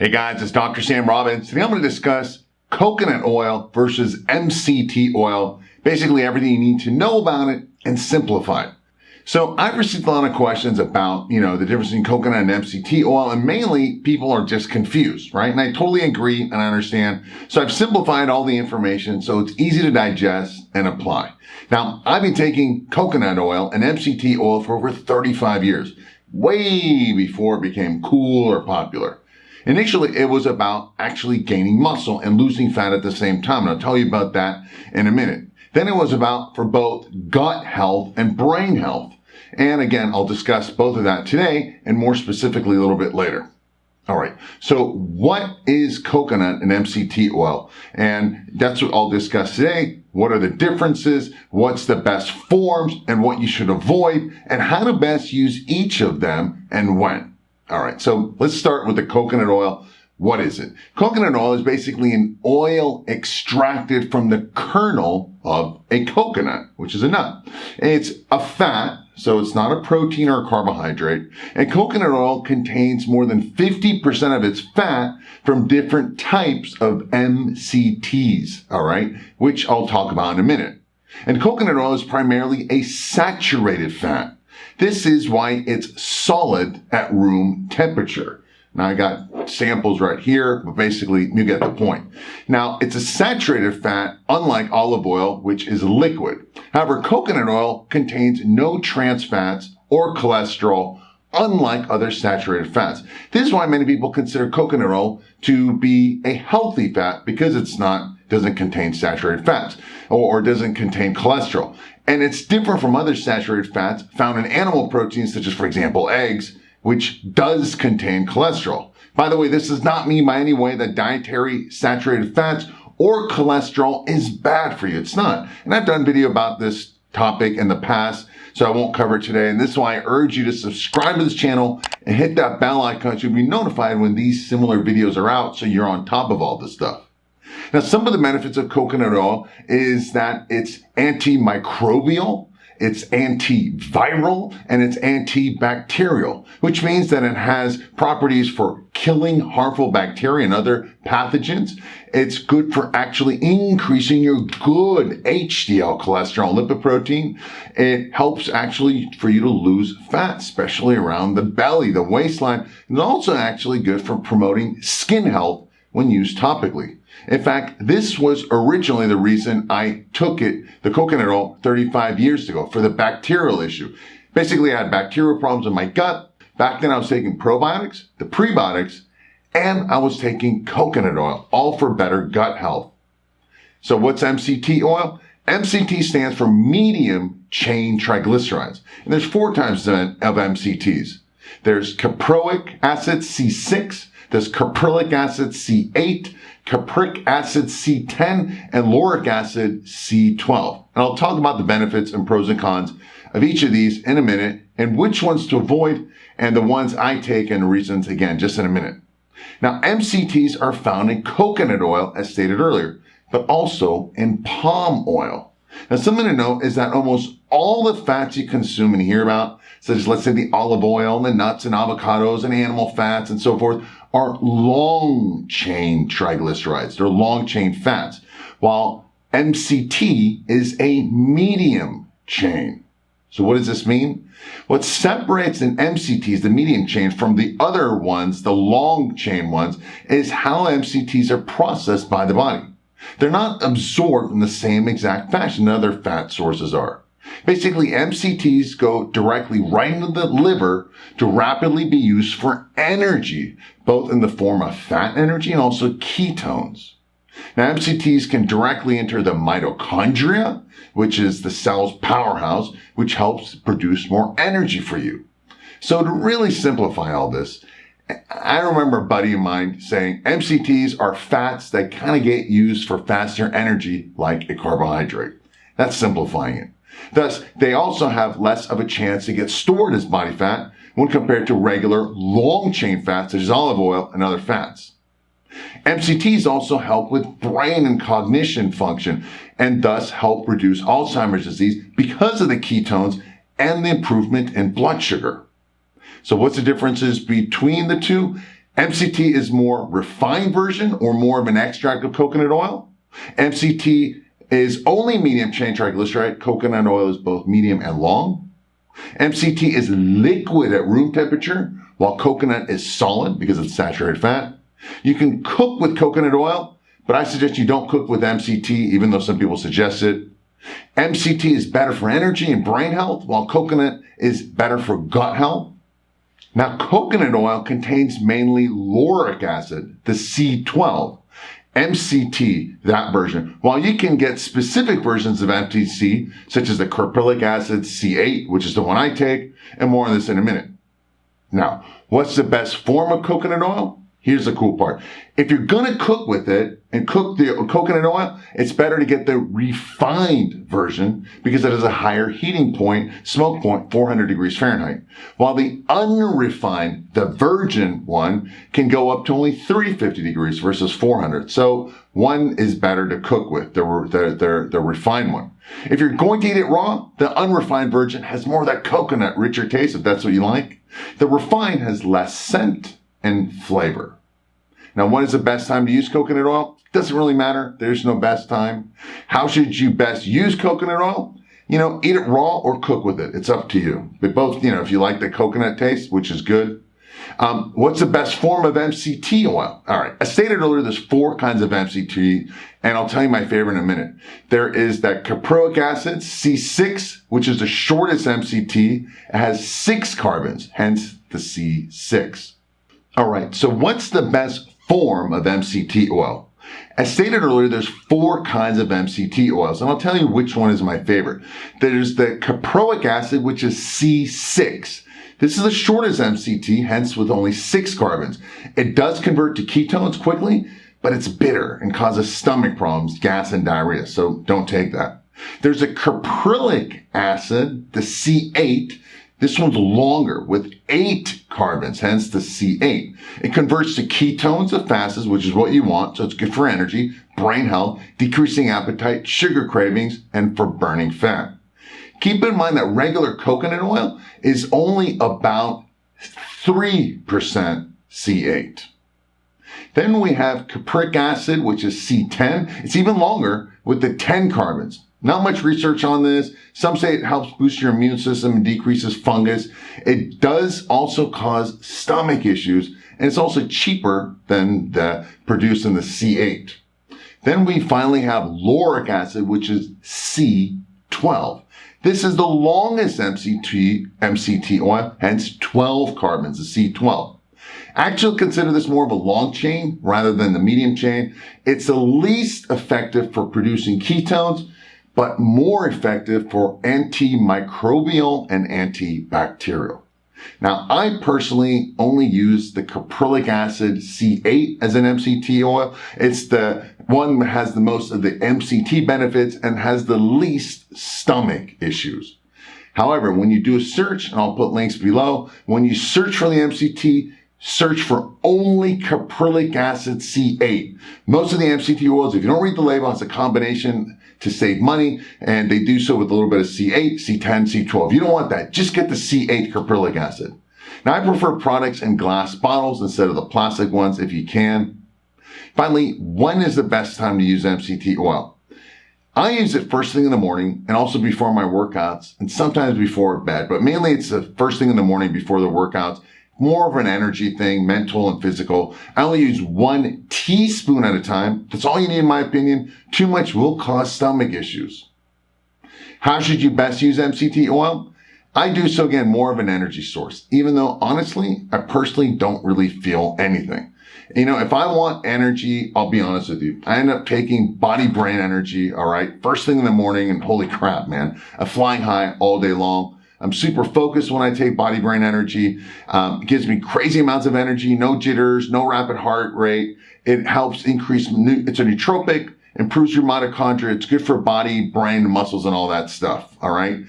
Hey guys, it's Dr. Sam Robbins. Today I'm going to discuss coconut oil versus MCT oil, basically everything you need to know about it and simplify it. So I've received a lot of questions about, the difference between coconut and MCT oil, and mainly people are just confused, right? And I totally agree and I understand. So I've simplified all the information so it's easy to digest and apply. Now, I've been taking coconut oil and MCT oil for over 35 years, way before it became cool or popular. Initially, it was about actually gaining muscle and losing fat at the same time. And I'll tell you about that in a minute. Then it was about for both gut health and brain health. And again, I'll discuss both of that today and more specifically a little bit later. All right. So what is coconut and MCT oil? And that's what I'll discuss today. What are the differences? What's the best forms and what you should avoid, and how to best use each of them and when. All right, so let's start with the coconut oil. What is it? Coconut oil is basically an oil extracted from the kernel of a coconut, which is a nut. It's a fat, so it's not a protein or a carbohydrate. And coconut oil contains more than 50% of its fat from different types of MCTs, all right, which I'll talk about in a minute. And coconut oil is primarily a saturated fat. This is why it's solid at room temperature. Now I got samples right here, but basically you get the point. Now it's a saturated fat, unlike olive oil, which is liquid. However, coconut oil contains no trans fats or cholesterol, unlike other saturated fats. This is why many people consider coconut oil to be a healthy fat, because doesn't contain saturated fats or doesn't contain cholesterol. And it's different from other saturated fats found in animal proteins, such as, for example, eggs, which does contain cholesterol. By the way, this does not mean by any way that dietary saturated fats or cholesterol is bad for you. It's not. And I've done a video about this topic in the past, so I won't cover it today. And this is why I urge you to subscribe to this channel and hit that bell icon so you'll be notified when these similar videos are out, so you're on top of all this stuff. Now, some of the benefits of coconut oil is that it's antimicrobial, it's antiviral, and it's antibacterial, which means that it has properties for killing harmful bacteria and other pathogens. It's good for actually increasing your good HDL cholesterol lipoprotein. It helps actually for you to lose fat, especially around the belly, the waistline. It's also actually good for promoting skin health when used topically. In fact, this was originally the reason I took the coconut oil 35 years ago, for the bacterial issue. Basically, I had bacterial problems in my gut. Back then I was taking probiotics, the prebiotics, and I was taking coconut oil, all for better gut health. So what's MCT oil? MCT stands for medium chain triglycerides. And there's 4 types of MCTs. There's caproic acid C6, there's caprylic acid C8, capric acid C10, and lauric acid C12. And I'll talk about the benefits and pros and cons of each of these in a minute, and which ones to avoid, and the ones I take and the reasons, again, just in a minute. Now, MCTs are found in coconut oil, as stated earlier, but also in palm oil. Now, something to note is that almost all the fats you consume and hear about, such as, let's say, the olive oil and the nuts and avocados and animal fats and so forth, are long-chain triglycerides. They're long-chain fats, while MCT is a medium chain. So what does this mean? What separates an MCT, the medium chain, from the other ones, the long-chain ones, is how MCTs are processed by the body. They're not absorbed in the same exact fashion that other fat sources are. Basically, MCTs go directly right into the liver to rapidly be used for energy, both in the form of fat energy and also ketones. Now, MCTs can directly enter the mitochondria, which is the cell's powerhouse, which helps produce more energy for you. So to really simplify all this, I remember a buddy of mine saying MCTs are fats that kind of get used for faster energy like a carbohydrate. That's simplifying it. Thus, they also have less of a chance to get stored as body fat when compared to regular long-chain fats such as olive oil and other fats. MCTs also help with brain and cognition function and thus help reduce Alzheimer's disease because of the ketones and the improvement in blood sugar. So what's the differences between the two? MCT is more refined version or more of an extract of coconut oil. MCT is only medium chain triglyceride. Coconut oil is both medium and long. MCT is liquid at room temperature, while coconut is solid because it's saturated fat. You can cook with coconut oil, but I suggest you don't cook with MCT, even though some people suggest it. MCT is better for energy and brain health, while coconut is better for gut health. Now, coconut oil contains mainly lauric acid, the C12. MCT, that version. While you can get specific versions of MCT, such as the caprylic acid C8, which is the one I take, and more on this in a minute. Now, what's the best form of coconut oil? Here's the cool part. If you're going to cook with it and cook the coconut oil, it's better to get the refined version because it has a higher heating point, smoke point, 400 degrees Fahrenheit. While the unrefined, the virgin one, can go up to only 350 degrees versus 400. So one is better to cook with, the refined one. If you're going to eat it raw, the unrefined virgin has more of that coconut, richer taste, if that's what you like. The refined has less scent and flavor. Now, when is the best time to use coconut oil? Doesn't really matter. There's no best time. How should you best use coconut oil? Eat it raw or cook with it. It's up to you. But both, if you like the coconut taste, which is good. What's the best form of MCT oil? All right. I stated earlier there's 4 kinds of MCT, and I'll tell you my favorite in a minute. There is that caprylic acid, C6, which is the shortest MCT. It has 6 carbons, hence the C6. All right, so what's the best form of MCT oil? As stated earlier, there's 4 kinds of MCT oils, and I'll tell you which one is my favorite. There's the caprylic acid, which is C6. This is the shortest MCT, hence with only 6 carbons. It does convert to ketones quickly, but it's bitter and causes stomach problems, gas, and diarrhea, so don't take that. There's a caprylic acid, the C8. This one's longer with 8 carbons, hence the C8. It converts to ketones the fastest, which is what you want, so it's good for energy, brain health, decreasing appetite, sugar cravings, and for burning fat. Keep in mind that regular coconut oil is only about 3% C8. Then we have caprylic acid, which is C10. It's even longer with the 10 carbons. Not much research on this. Some say it helps boost your immune system and decreases fungus. It does also cause stomach issues, and it's also cheaper than the produced in the C8. Then we finally have lauric acid, which is C12. This is the longest MCT oil, hence 12 carbons, the C12. Actually consider this more of a long chain rather than the medium chain. It's the least effective for producing ketones, but more effective for antimicrobial and antibacterial. Now, I personally only use the caprylic acid C8 as an MCT oil. It's the one that has the most of the MCT benefits and has the least stomach issues. However, when you do a search, and I'll put links below, when you search for the MCT, search for only caprylic acid C8. Most of the MCT oils, if you don't read the label, it's a combination to save money, and they do so with a little bit of C8, C10, C12. You don't want that. Just get the C8 caprylic acid. Now, I prefer products in glass bottles instead of the plastic ones if you can. Finally, when is the best time to use MCT oil? I use it first thing in the morning and also before my workouts and sometimes before bed, but mainly it's the first thing in the morning before the workouts. More of an energy thing, mental and physical. I only use 1 teaspoon at a time. That's all you need in my opinion. Too much will cause stomach issues. How should you best use MCT oil? I do so again, more of an energy source, even though honestly, I personally don't really feel anything. If I want energy, I'll be honest with you. I end up taking body brain energy, all right, first thing in the morning, and holy crap, man, I'm flying high all day long. I'm super focused when I take body brain energy. It gives me crazy amounts of energy, no jitters, no rapid heart rate. It helps increase, it's a nootropic, improves your mitochondria. It's good for body, brain, muscles, and all that stuff, all right?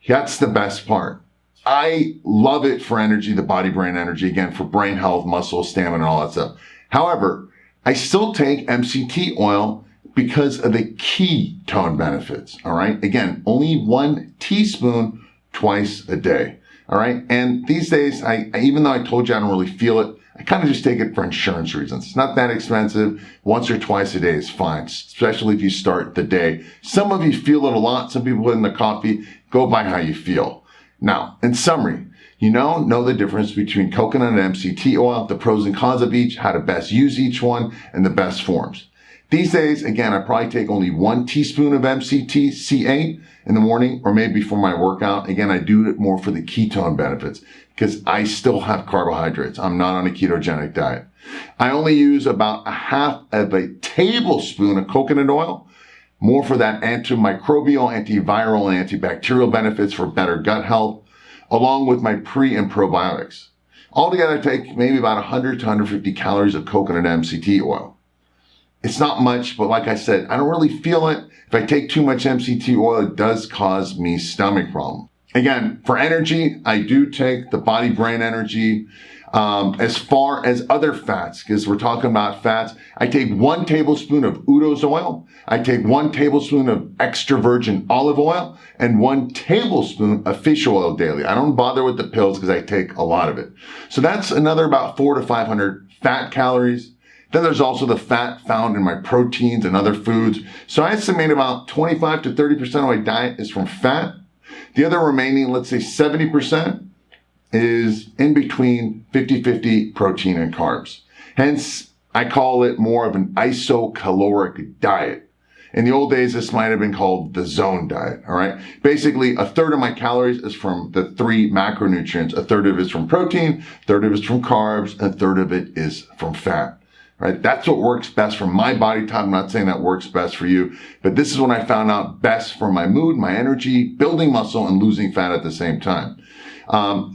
That's the best part. I love it for energy, the body brain energy, again, for brain health, muscle, stamina, and all that stuff. However, I still take MCT oil because of the ketone benefits, all right? Again, only 1 teaspoon twice a day, all right? And these days, even though I told you I don't really feel it, I kind of just take it for insurance reasons. It's not that expensive. Once or twice a day is fine, especially if you start the day. Some of you feel it a lot. Some people put in the coffee. Go by how you feel. Now, in summary, you know the difference between coconut and MCT oil, the pros and cons of each, how to best use each one, and the best forms. These days, again, I probably take only 1 teaspoon of MCT, C8 in the morning or maybe before my workout. Again, I do it more for the ketone benefits because I still have carbohydrates. I'm not on a ketogenic diet. I only use about 1/2 of a tablespoon of coconut oil, more for that antimicrobial, antiviral, and antibacterial benefits for better gut health, along with my pre and probiotics. Altogether, I take maybe about 100 to 150 calories of coconut MCT oil. It's not much, but like I said, I don't really feel it. If I take too much MCT oil, it does cause me stomach problems. Again, for energy, I do take the body brain energy. As far as other fats, because we're talking about fats, I take 1 tablespoon of Udo's oil. I take 1 tablespoon of extra virgin olive oil and 1 tablespoon of fish oil daily. I don't bother with the pills because I take a lot of it. So that's another about 400 to 500 fat calories. Then there's also the fat found in my proteins and other foods. So I estimate about 25 to 30% of my diet is from fat. The other remaining, let's say 70%, is in between 50-50 protein and carbs. Hence, I call it more of an isocaloric diet. In the old days, this might have been called the zone diet, all right? Basically, 1/3 of my calories is from the 3 macronutrients. 1/3 of it is from protein, 1/3 of it is from carbs, and 1/3 of it is from fat. Right? That's what works best for my body type. I'm not saying that works best for you, but this is what I found out best for my mood, my energy, building muscle, and losing fat at the same time.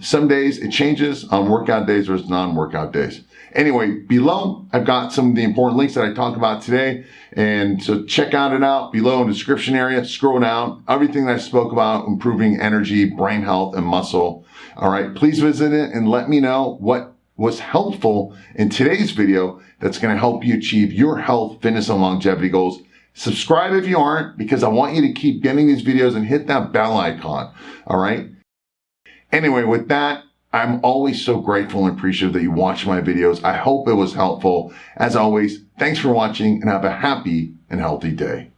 Some days it changes on workout days versus non-workout days. Anyway, below, I've got some of the important links that I talked about today. And so check it out below in the description area. Scroll down. Everything that I spoke about, improving energy, brain health, and muscle. All right. Please visit it and let me know what was helpful in today's video that's going to help you achieve your health, fitness, and longevity goals. Subscribe if you aren't, because I want you to keep getting these videos and hit that bell icon. All right. Anyway, with that, I'm always so grateful and appreciative that you watch my videos. I hope it was helpful. As always, thanks for watching and have a happy and healthy day.